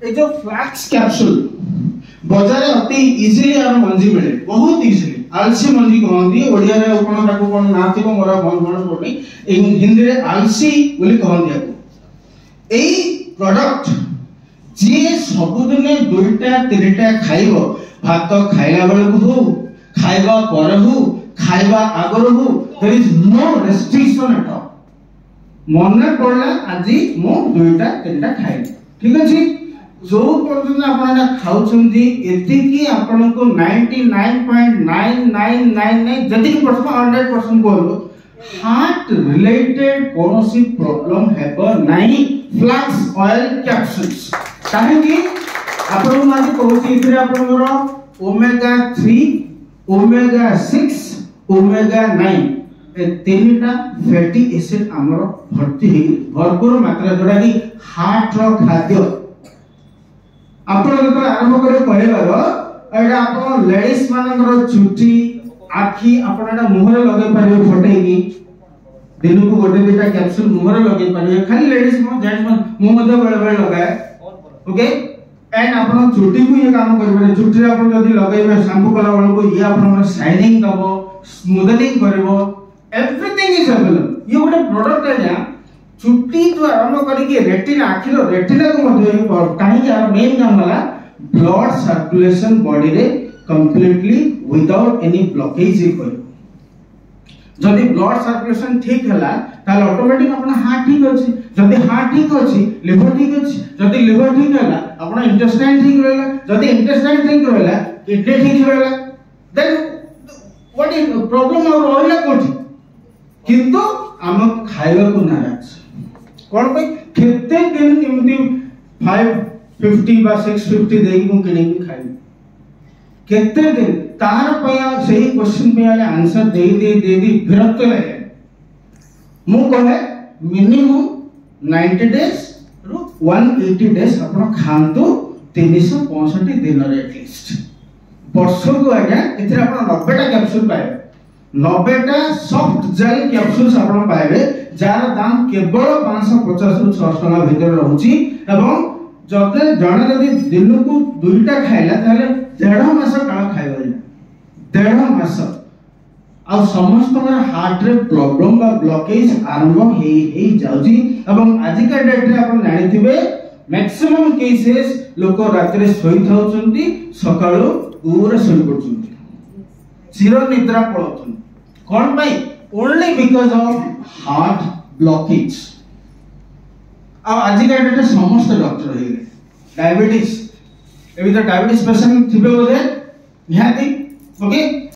ये जो flex capsule बाजार अति इजीली आम मंजी मिले बहुत इजीली आलसी मंजी कहती ओडिया रे कोन ताको कोन ना थिबो मोरा मन पड़नी हिंदी रे आलसी बोली कहती ए प्रोडक्ट जे सबुदिने दुईटा तीनटा खाइबो भात खाइला बेले हो खाइबा पर हो खाइबा आगर हो there is no restriction at all मने पड़ला आज मो दुईटा तीनटा खाइ ठीक अछि जो पर्यटन आपना खाउछंती एति की आपन को 99.9999 जति की परसेंट 100% बोलो हार्ट रिलेटेड कोनोसी प्रॉब्लम हेबो नाही फ्लैक्स ऑयल कैप्सूल्स काहे की आपन माने कहूची इथरे आपन ओमेगा 3 ओमेगा 6 ओमेगा 9 ए तीनटा फैटी एसिड हमर भर्ती हे भरपूर मात्रा जोडा की हार्ट रो खाद्य आपण जब आरंभ करे कहबार एटा आपण लेडीज मानकर चुटी आखी आपण एटा मुहर लगे पारे फटेगी दिन को गोटे दुटा कैप्सूल मुहर लगे पारे खाली लेडीज मो जेंट्स मो मध्य बेले बेले लगाए ओके एंड आपण चुटी को ये काम करबे चुटी रे आपण जदी लगाइबे शैम्पू कला वाला को ये आपण शाइनिंग दबो स्मूथनिंग करबो एवरीथिंग इज अवेलेबल ये गोटे प्रोडक्ट है या चुट्टी तो आरंभ करके रेटिना आखिर रेटिना को मध्य कहीं मेन काम वाला ब्लड सर्कुलेशन बॉडी रे कंप्लीटली विदाउट एनी ब्लॉकेज ही कर जदी ब्लड सर्कुलेशन ठीक हला ताल ऑटोमेटिक अपना हार्ट ठीक अछि जदी हार्ट ठीक अछि लिवर ठीक अछि जदी लिवर ठीक हला अपना इंटेस्टाइन ठीक रहला जदी इंटेस्टाइन ठीक रहला किडनी ठीक रहला देन व्हाट इज प्रॉब्लम और रहला कोठी किंतु हम खाइबा को नाराज कोन पे केते दिन केमती 550 बा 650 देई को किने की खाइ केते दिन तार पया सही क्वेश्चन पे आले आंसर दे विरक्त लगे मु कहे मिनिमम 90 डेज रु 180 डेज अपन खांतु 365 दिन रे एटलीस्ट वर्ष को आगे इथरे अपन 90 टा कैप्सूल पाए 90 टा सॉफ्ट जेल कैप्सूल्स आपण पाइबे जार दाम केवल 550 रु 600 टका भीतर रहउची एवं जते जणे जदी दिन को दुईटा खाइला ताले 1.5 मास काल खाइबा 1.5 मास आ समस्त हार्ट रे प्रॉब्लम बा ब्लॉकेज आरंभ हे जाउची एवं आज का डेट रे आपण जानिथिबे मैक्सिमम केसेस लोक रात रे सोई थाउचंती सकाळो पूरा सोई पडचंती चिर निद्रा पळचंती कोन भाई only because of heart blockage आज का डेट समस्त डॉक्टर हे डायबिटीज एबी तो डायबिटीज पेशेंट थिबे बोले निहाती ओके